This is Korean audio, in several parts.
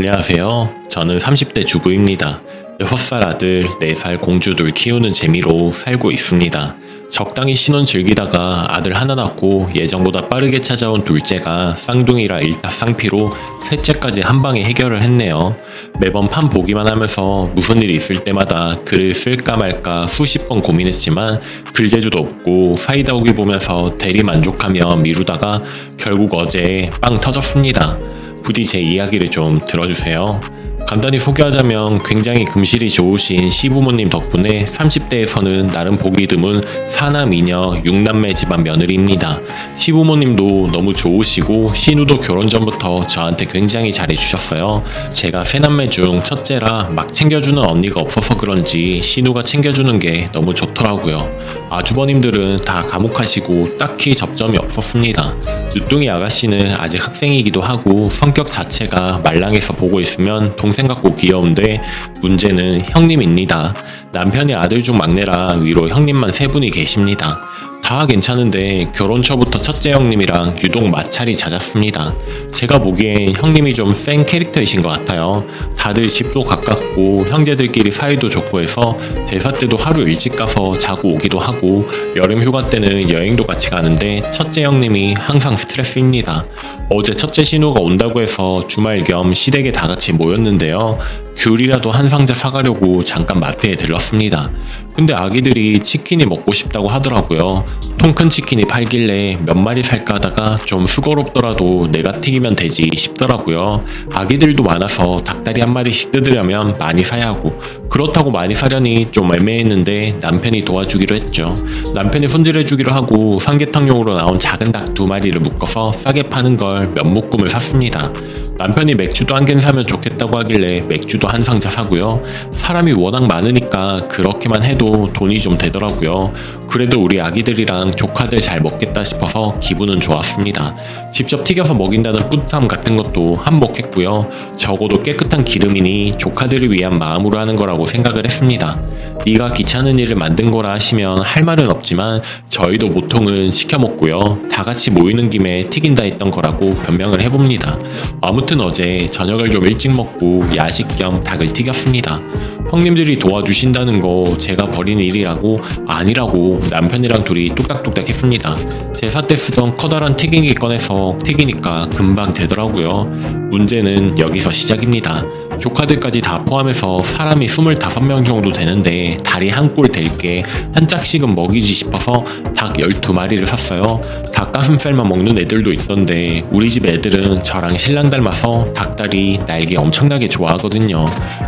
안녕하세요. 저는 30대 주부입니다. 6살 아들, 4살 공주들 키우는 재미로 살고 있습니다. 적당히 신혼 즐기다가 아들 하나 낳고 예정보다 빠르게 찾아온 둘째가 쌍둥이라 일타쌍피로 셋째까지 한 방에 해결을 했네요. 매번 판 보기만 하면서 무슨 일이 있을 때마다 글을 쓸까 말까 수십 번 고민했지만 글재주도 없고 사이다 오기 보면서 대리 만족하며 미루다가 결국 어제 빵 터졌습니다. 부디 제 이야기를 좀 들어주세요. 간단히 소개하자면 굉장히 금실이 좋으신 시부모님 덕분에 30대에서는 나름 보기 드문 4남2녀 6남매 집안 며느리입니다. 시부모님도 너무 좋으시고 신우도 결혼 전부터 저한테 굉장히 잘해주셨어요. 제가 3남매 중 첫째라 막 챙겨주는 언니가 없어서 그런지 신우가 챙겨주는 게 너무 좋더라고요. 아주버님들은 다 과묵하시고 딱히 접점이 없었습니다. 늦둥이 아가씨는 아직 학생이기도 하고 성격 자체가 말랑해서 보고 있으면 동생 같고 귀여운데 문제는 형님입니다. 남편이 아들 중 막내라 위로 형님만 3분이 계십니다. 다 괜찮은데 결혼 초부터 첫째 형님이랑 유독 마찰이 잦았습니다. 제가 보기엔 형님이 좀 센 캐릭터이신 것 같아요. 다들 집도 가깝고 형제들끼리 사이도 좋고 해서 제사 때도 하루 일찍 가서 자고 오기도 하고 여름 휴가 때는 여행도 같이 가는데 첫째 형님이 항상 스트레스입니다. 어제 첫째 신우가 온다고 해서 주말 겸 시댁에 다 같이 모였는데요. 귤이라도 한 상자 사가려고 잠깐 마트에 들렀습니다. 근데 아기들이 치킨이 먹고 싶다고 하더라고요. 통 큰 치킨이 팔길래 몇 마리 살까 하다가 좀 수고롭더라도 내가 튀기면 되지 싶더라고요. 아기들도 많아서 닭다리 한 마리씩 뜯으려면 많이 사야 하고 그렇다고 많이 사려니 좀 애매했는데 남편이 도와주기로 했죠. 남편이 손질해주기로 하고 삼계탕용으로 나온 작은 닭 2마리를 묶어서 싸게 파는 걸 몇 묶음을 샀습니다. 남편이 맥주도 한 캔 사면 좋겠다고 하길래 맥주도 한 상자 사고요. 사람이 워낙 많으니까 그렇게만 해도 돈이 좀 되더라고요. 그래도 우리 아기들이랑 조카들 잘 먹겠다 싶어서 기분은 좋았습니다. 직접 튀겨서 먹인다는 뿌듯함 같은 것도 한몫했고요. 적어도 깨끗한 기름이니 조카들을 위한 마음으로 하는 거라고 생각을 했습니다. 네가 귀찮은 일을 만든 거라 하시면 할 말은 없지만 저희도 보통은 시켜 먹고요. 다 같이 모이는 김에 튀긴다 했던 거라고 변명을 해봅니다. 아무튼 어제 저녁을 좀 일찍 먹고 야식 겸 닭을 튀겼습니다. 형님들이 도와주신다는 거 제가 버린 일이라고 아니라고 남편이랑 둘이 뚝딱뚝딱 했습니다. 제사 때 쓰던 커다란 튀김기 꺼내서 튀기니까 금방 되더라고요. 문제는 여기서 시작입니다. 조카들까지 다 포함해서 사람이 25명 정도 되는데 다리 한 꼴 될 게 한 짝씩은 먹이지 싶어서 닭 12마리를 샀어요. 닭가슴살만 먹는 애들도 있던데 우리 집 애들은 저랑 신랑 닮아서 닭다리 날개 엄청나게 좋아하거든요.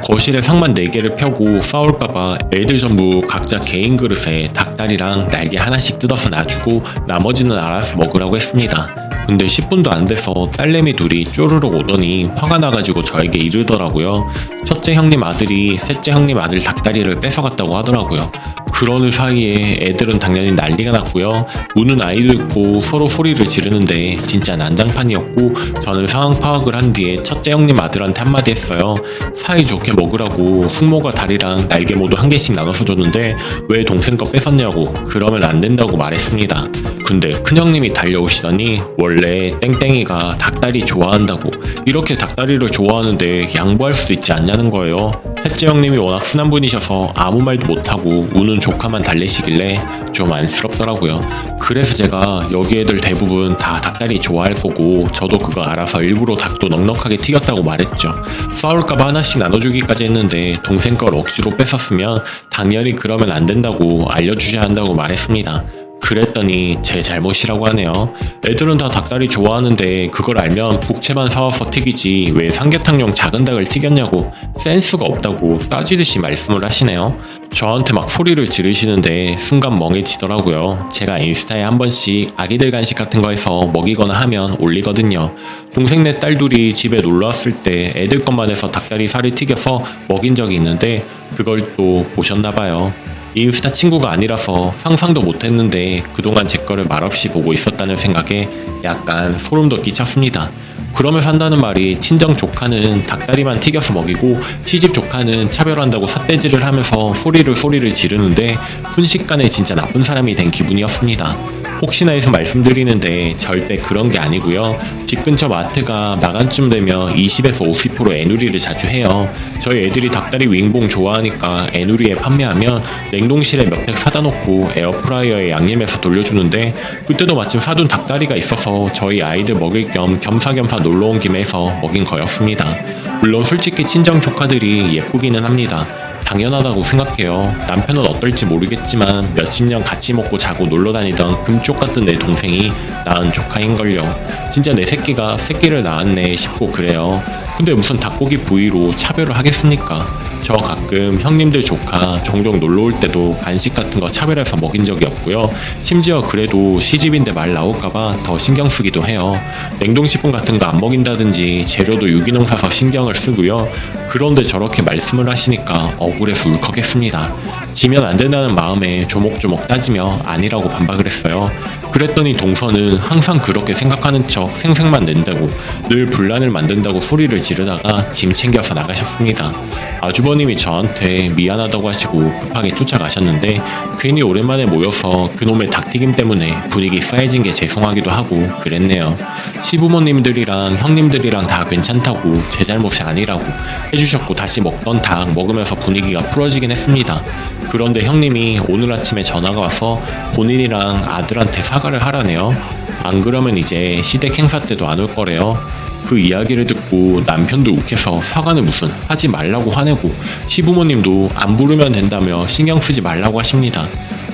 거실에 상만 4개를 펴고 싸울까봐 애들 전부 각자 개인 그릇에 닭다리랑 날개 하나씩 뜯어서 놔주고 나머지는 알아서 먹으라고 했습니다. 근데 10분도 안 돼서 딸내미 둘이 쪼르륵 오더니 화가 나가지고 저에게 이르더라고요. 첫째 형님 아들이 셋째 형님 아들 닭다리를 뺏어갔다고 하더라고요. 그러는 사이에 애들은 당연히 난리가 났고요. 우는 아이도 있고 서로 소리를 지르는데 진짜 난장판이었고 저는 상황 파악을 한 뒤에 첫째 형님 아들한테 한마디 했어요. 사이좋게 먹으라고 숙모가 다리랑 날개 모두 한 개씩 나눠서 줬는데 왜 동생 거 뺏었냐고 그러면 안 된다고 말했습니다. 근데 큰형님이 달려오시더니 원래 땡땡이가 닭다리 좋아한다고 이렇게 닭다리를 좋아하는데 양보할 수도 있지 않냐는 거예요. 셋째 형님이 워낙 순한 분이셔서 아무 말도 못하고 우는 조카만 달래시길래 좀 안쓰럽더라고요. 그래서 제가 여기 애들 대부분 다 닭다리 좋아할 거고 저도 그거 알아서 일부러 닭도 넉넉하게 튀겼다고 말했죠. 싸울까봐 하나씩 나눠주기까지 했는데 동생 걸 억지로 뺏었으면 당연히 그러면 안 된다고 알려주셔야 한다고 말했습니다. 그랬더니 제 잘못이라고 하네요. 애들은 다 닭다리 좋아하는데 그걸 알면 복채만 사와서 튀기지 왜 삼계탕용 작은 닭을 튀겼냐고 센스가 없다고 따지듯이 말씀을 하시네요. 저한테 막 소리를 지르시는데 순간 멍해지더라고요. 제가 인스타에 한 번씩 아기들 간식 같은 거 해서 먹이거나 하면 올리거든요. 동생네 딸 둘이 집에 놀러왔을 때 애들 것만 해서 닭다리 살을 튀겨서 먹인 적이 있는데 그걸 또 보셨나봐요. 인스타 친구가 아니라서 상상도 못했는데 그동안 제 거를 말없이 보고 있었다는 생각에 약간 소름도 끼쳤습니다. 그러면서 한다는 말이 친정 조카는 닭다리만 튀겨서 먹이고 시집 조카는 차별한다고 삿대질을 하면서 소리를 지르는데 순식간에 진짜 나쁜 사람이 된 기분이었습니다. 혹시나 해서 말씀드리는데 절대 그런 게 아니고요. 집 근처 마트가 마감쯤 되면 20에서 50% 애누리를 자주 해요. 저희 애들이 닭다리 윙봉 좋아하니까 애누리에 판매하면 냉동실에 몇 팩 사다 놓고 에어프라이어에 양념해서 돌려주는데, 그때도 마침 사둔 닭다리가 있어서 저희 아이들 먹일 겸 겸사겸사 놀러온 김에 해서 먹인 거였습니다. 물론 솔직히 친정 조카들이 예쁘기는 합니다. 당연하다고 생각해요. 남편은 어떨지 모르겠지만 몇십 년 같이 먹고 자고 놀러 다니던 금쪽 같은 내 동생이 낳은 조카인걸요. 진짜 내 새끼가 새끼를 낳았네 싶고 그래요. 근데 무슨 닭고기 부위로 차별을 하겠습니까? 저 가끔 형님들 조카 종종 놀러 올 때도 간식 같은 거 차별해서 먹인 적이 없고요. 심지어 그래도 시집인데 말 나올까봐 더 신경 쓰기도 해요. 냉동식품 같은 거 안 먹인다든지 재료도 유기농 사서 신경을 쓰고요. 그런데 저렇게 말씀을 하시니까 억울해서 울컥했습니다. 지면 안 된다는 마음에 조목조목 따지며 아니라고 반박을 했어요. 그랬더니 동서는 항상 그렇게 생각하는 척 생색만 낸다고 늘 분란을 만든다고 소리를 지르다가 짐 챙겨서 나가셨습니다. 아주버님이 저한테 미안하다고 하시고 급하게 쫓아가셨는데 괜히 오랜만에 모여서 그놈의 닭튀김 때문에 분위기 싸해진 게 죄송하기도 하고 그랬네요. 시부모님들이랑 형님들이랑 다 괜찮다고 제 잘못이 아니라고 해주셨고 다시 먹던 닭 먹으면서 분위기가 풀어지긴 했습니다. 그런데 형님이 오늘 아침에 전화가 와서 본인이랑 아들한테 사과를 하라네요. 안 그러면 이제 시댁 행사 때도 안 올 거래요. 그 이야기를 듣고 남편도 욱해서 사과는 무슨 하지 말라고 화내고, 시부모님도 안 부르면 된다며 신경 쓰지 말라고 하십니다.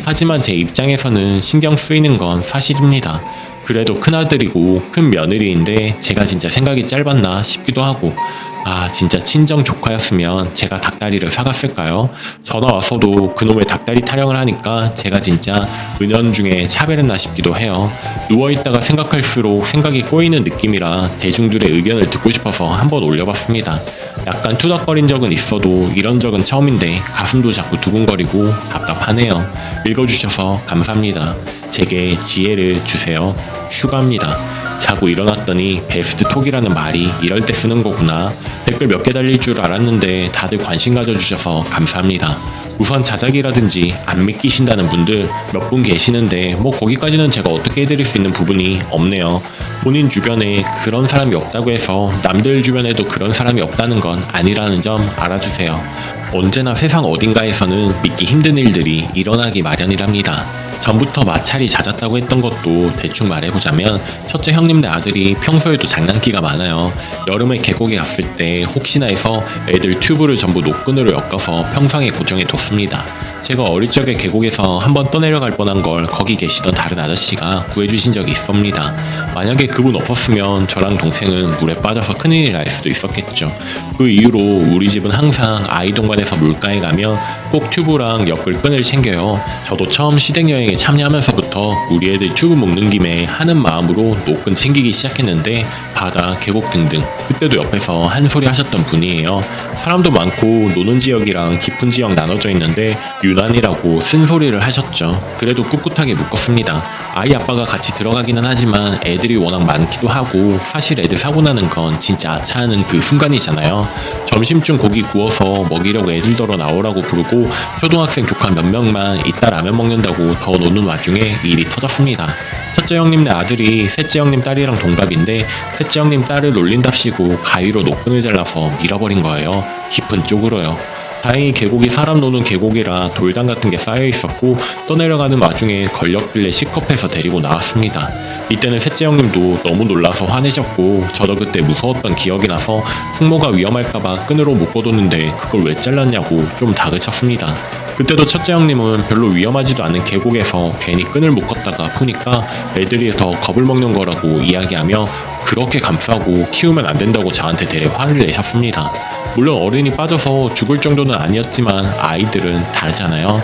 하지만 제 입장에서는 신경 쓰이는 건 사실입니다. 그래도 큰아들이고 큰 며느리인데 제가 진짜 생각이 짧았나 싶기도 하고, 진짜 친정 조카였으면 제가 닭다리를 사갔을까요? 전화 와서도 그놈의 닭다리 타령을 하니까 제가 진짜 은연중에 차별했나 싶기도 해요. 누워있다가 생각할수록 생각이 꼬이는 느낌이라 대중들의 의견을 듣고 싶어서 한번 올려봤습니다. 약간 투닥거린 적은 있어도 이런 적은 처음인데 가슴도 자꾸 두근거리고 답답하네요. 읽어주셔서 감사합니다. 제게 지혜를 주세요. 휴가입니다. 자고 일어났더니 베스트 톡이라는 말이 이럴 때 쓰는 거구나. 댓글 몇 개 달릴 줄 알았는데 다들 관심 가져주셔서 감사합니다. 우선 자작이라든지 안 믿기신다는 분들 몇 분 계시는데 거기까지는 제가 어떻게 해드릴 수 있는 부분이 없네요. 본인 주변에 그런 사람이 없다고 해서 남들 주변에도 그런 사람이 없다는 건 아니라는 점 알아주세요. 언제나 세상 어딘가에서는 믿기 힘든 일들이 일어나기 마련이랍니다. 전부터 마찰이 잦았다고 했던 것도 대충 말해보자면, 첫째 형님네 아들이 평소에도 장난기가 많아요. 여름에 계곡에 갔을 때 혹시나 해서 애들 튜브를 전부 노끈으로 엮어서 평상에 고정해뒀습니다. 제가 어릴 적에 계곡에서 한번 떠내려갈 뻔한 걸 거기 계시던 다른 아저씨가 구해주신 적이 있습니다. 만약에 그분 없었으면 저랑 동생은 물에 빠져서 큰일이 날 수도 있었겠죠. 그 이후로 우리 집은 항상 아이 동반해서 물가에 가면 꼭 튜브랑 엮을 끈을 챙겨요. 저도 처음 시댁여행에 참여하면서부터 우리 애들 튜브 묶는 김에 하는 마음으로 노끈 챙기기 시작했는데, 바다, 계곡 등등 그때도 옆에서 한 소리 하셨던 분이에요. 사람도 많고 노는 지역이랑 깊은 지역 나눠져 있는데 유난이라고 쓴소리를 하셨죠. 그래도 꿋꿋하게 묶었습니다. 아이 아빠가 같이 들어가기는 하지만 애들이 워낙 많기도 하고, 사실 애들 사고 나는 건 진짜 아차하는 그 순간이잖아요. 점심쯤 고기 구워서 먹이려고 애들더러 나오라고 부르고 초등학생 조카 몇 명만 이따 라면 먹는다고 더 노는 와중에 일이 터졌습니다. 첫째 형님네 아들이 셋째 형님 딸이랑 동갑인데 셋째 형님 딸을 놀린답시고 가위로 노끈을 잘라서 밀어버린 거예요. 깊은 쪽으로요. 다행히 계곡이 사람 노는 계곡이라 돌담 같은 게 쌓여 있었고, 떠내려가는 와중에 걸렸길래 시겁해서 데리고 나왔습니다. 이때는 셋째 형님도 너무 놀라서 화내셨고, 저도 그때 무서웠던 기억이 나서 숙모가 위험할까봐 끈으로 묶어뒀는데 그걸 왜 잘랐냐고 좀 다그쳤습니다. 그때도 첫째 형님은 별로 위험하지도 않은 계곡에서 괜히 끈을 묶었다가 푸니까 애들이 더 겁을 먹는 거라고 이야기하며 그렇게 감싸고 키우면 안 된다고 저한테 되레 화를 내셨습니다. 물론 어른이 빠져서 죽을 정도는 아니었지만 아이들은 다르잖아요.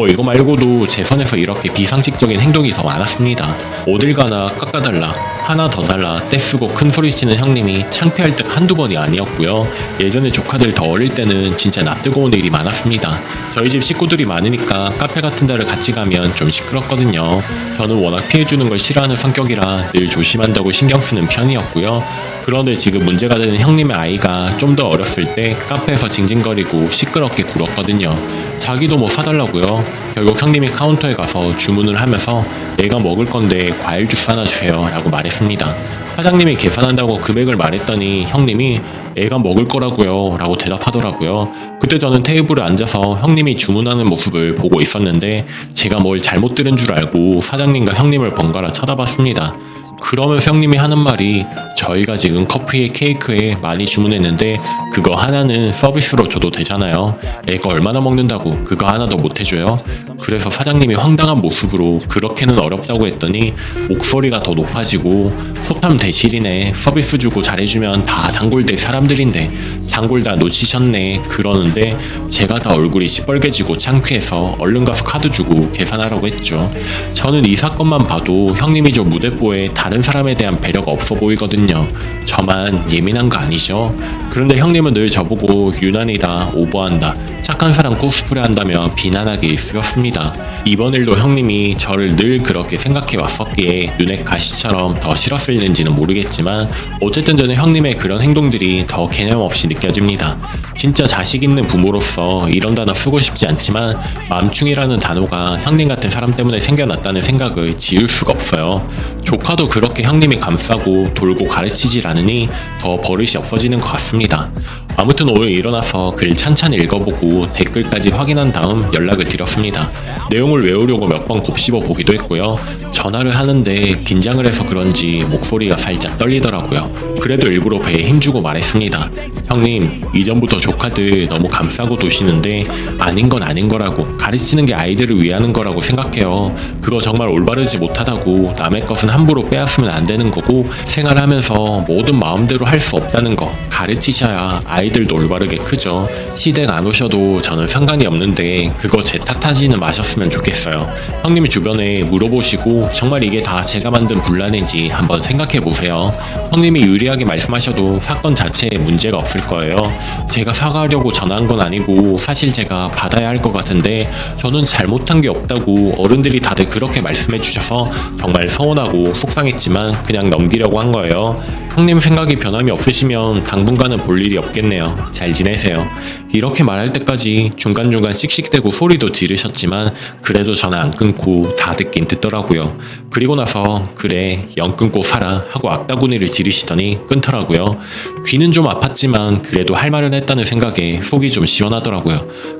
이거 말고도 제 선에서 이렇게 비상식적인 행동이 더 많았습니다. 어딜 가나 깎아달라, 하나 더 달라 떼쓰고 큰소리치는 형님이 창피할 때 한두 번이 아니었고요. 예전에 조카들 더 어릴 때는 진짜 낯뜨거운 일이 많았습니다. 저희 집 식구들이 많으니까 카페 같은 데를 같이 가면 좀 시끄럽거든요. 저는 워낙 피해주는 걸 싫어하는 성격이라 늘 조심한다고 신경 쓰는 편이었고요. 그런데 지금 문제가 되는 형님의 아이가 좀 더 어렸을 때 카페에서 징징거리고 시끄럽게 굴었거든요. 자기도 뭐 사달라고요. 결국 형님이 카운터에 가서 주문을 하면서 애가 먹을 건데 과일 주스 하나 주세요 라고 말했습니다. 사장님이 계산한다고 금액을 말했더니 형님이 애가 먹을 거라고요 라고 대답하더라고요. 그때 저는 테이블에 앉아서 형님이 주문하는 모습을 보고 있었는데 제가 뭘 잘못 들은 줄 알고 사장님과 형님을 번갈아 쳐다봤습니다. 그러면서 형님이 하는 말이 저희가 지금 커피에 케이크에 많이 주문했는데 그거 하나는 서비스로 줘도 되잖아요. 애가 얼마나 먹는다고 그거 하나 더 못 해줘요? 그래서 사장님이 황당한 모습으로 그렇게는 어렵다고 했더니 목소리가 더 높아지고 소탐 대실이네. 서비스 주고 잘해주면 다 단골될 사람들인데 단골 다 놓치셨네 그러는데 제가 다 얼굴이 시뻘개지고 창피해서 얼른 가서 카드 주고 계산하라고 했죠. 저는 이 사건만 봐도 형님이 저 무대뽀에 다른 사람에 대한 배려가 없어 보이거든요. 저만 예민한 거 아니죠? 그런데 형님은 늘 저보고 유난이다, 오버한다, 착한 사람 코스프레 한다며 비난하기 일쑤였습니다. 이번 일도 형님이 저를 늘 그렇게 생각해 왔었기에 눈에 가시처럼 더 싫었을는지는 모르겠지만 어쨌든 저는 형님의 그런 행동들이 더 개념 없이 느껴집니다. 진짜 자식 있는 부모로서 이런 단어 쓰고 싶지 않지만 맘충이라는 단어가 형님 같은 사람 때문에 생겨났다는 생각을 지울 수가 없어요. 조카도 그렇게 형님이 감싸고 돌고 가르치질 않으니 더 버릇이 없어지는 것 같습니다. 아무튼 오늘 일어나서 글 찬찬히 읽어보고 댓글까지 확인한 다음 연락을 드렸습니다. 내용을 외우려고 몇 번 곱씹어 보기도 했고요. 전화를 하는데 긴장을 해서 그런지 목소리가 살짝 떨리더라고요. 그래도 일부러 배에 힘주고 말했습니다. 형님, 이전부터 조카들 너무 감싸고 도시는데 아닌 건 아닌 거라고, 가르치는 게 아이들을 위하는 거라고 생각해요. 그거 정말 올바르지 못하다고, 남의 것은 함부로 빼앗으면 안 되는 거고 생활하면서 뭐든 마음대로 할 수 없다는 거 가르치셔야 아이들도 올바르게 크죠. 시댁 안 오셔도 저는 상관이 없는데 그거 제 탓하지는 마셨으면 좋겠어요. 형님이 주변에 물어보시고 정말 이게 다 제가 만든 분란인지 한번 생각해보세요. 형님이 유리하게 말씀하셔도 사건 자체에 문제가 없을 거예요. 제가 사과하려고 전화한 건 아니고 사실 제가 받아야 할 것 같은데 저는 잘못한 게 없다고 어른들이 다들 그렇게 말씀해 주셔서 정말 서운하고 속상했지만 그냥 넘기려고 한 거예요. 형님 생각이 변함이 없으시면 당분간은 볼 일이 없겠네요. 잘 지내세요. 이렇게 말할 때까지 중간중간 씩씩대고 소리도 지르셨지만 그래도 전화 안 끊고 다 듣긴 듣더라고요. 그리고 나서 그래 영 끊고 살아 하고 악다구니를 지르시더니 끊더라고요. 귀는 좀 아팠지만 그래도 할 말은 했다는 생각에 속이 좀 시원하더라고요.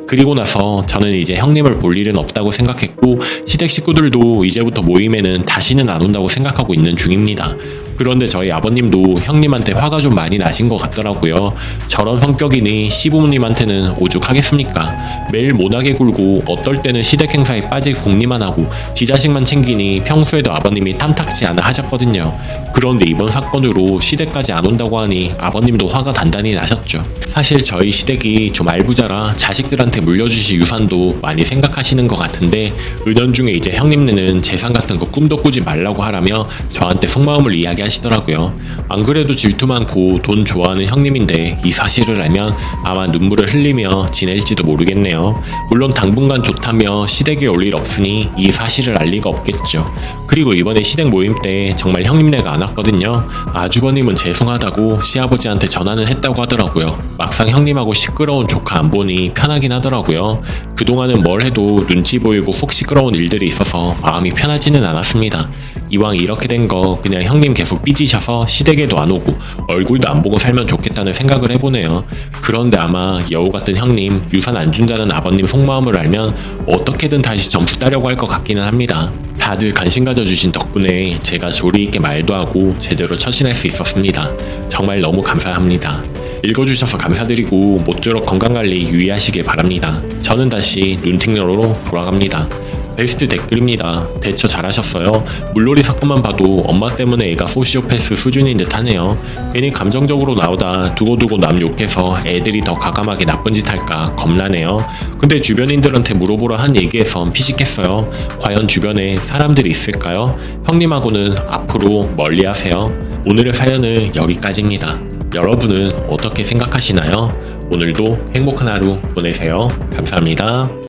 그리고 나서 저는 이제 형님을 볼 일은 없다고 생각했고 시댁 식구들도 이제부터 모임에는 다시는 안 온다고 생각하고 있는 중입니다. 그런데 저희 아버님도 형님한테 화가 좀 많이 나신 것 같더라고요. 저런 성격이니 시부모님한테는 오죽하겠습니까? 매일 모나게 굴고 어떨 때는 시댁 행사에 빠질 궁리만 하고 지 자식만 챙기니 평소에도 아버님이 탐탁지 않아 하셨거든요. 그런데 이번 사건으로 시댁까지 안 온다고 하니 아버님도 화가 단단히 나셨죠. 사실 저희 시댁이 좀 알부자라 자식들한테 물려주실 유산도 많이 생각하시는 것 같은데 은연중에 이제 형님네는 재산 같은 거 꿈도 꾸지 말라고 하라며 저한테 속마음을 이야기하시더라고요. 안 그래도 질투 많고 돈 좋아하는 형님인데 이 사실을 알면 아마 눈물을 흘리며 지낼지도 모르겠네요. 물론 당분간 좋다며 시댁에 올 일 없으니 이 사실을 알 리가 없겠죠. 그리고 이번에 시댁 모임 때 정말 형님네가 안 왔거든요. 아주버님은 죄송하다고 시아버지한테 전화는 했다고 하더라고요. 막상 형님하고 시끄러운 조카 안 보니 편하긴 하더라고요. 그동안은 뭘 해도 눈치 보이고 속 시끄러운 일들이 있어서 마음이 편하지는 않았습니다. 이왕 이렇게 된 거 그냥 형님 계속 삐지셔서 시댁에도 안 오고 얼굴도 안 보고 살면 좋겠다는 생각을 해보네요. 그런데 아마 여우 같은 형님, 유산 안 준다는 아버님 속마음을 알면 어떻게든 다시 점수 따려고 할 것 같기는 합니다. 다들 관심 가져주신 덕분에 제가 조리 있게 말도 하고 제대로 처신할 수 있었습니다. 정말 너무 감사합니다. 읽어주셔서 감사드리고 모쪼록 건강관리 유의하시길 바랍니다. 저는 다시 눈팅러로 돌아갑니다. 베스트 댓글입니다. 대처 잘하셨어요. 물놀이 사건만 봐도 엄마 때문에 애가 소시오패스 수준인 듯 하네요. 괜히 감정적으로 나오다 두고두고 남 욕해서 애들이 더 과감하게 나쁜 짓 할까 겁나네요. 근데 주변인들한테 물어보라 한 얘기에선 피식했어요. 과연 주변에 사람들이 있을까요? 형님하고는 앞으로 멀리 하세요. 오늘의 사연은 여기까지입니다. 여러분은 어떻게 생각하시나요? 오늘도 행복한 하루 보내세요. 감사합니다.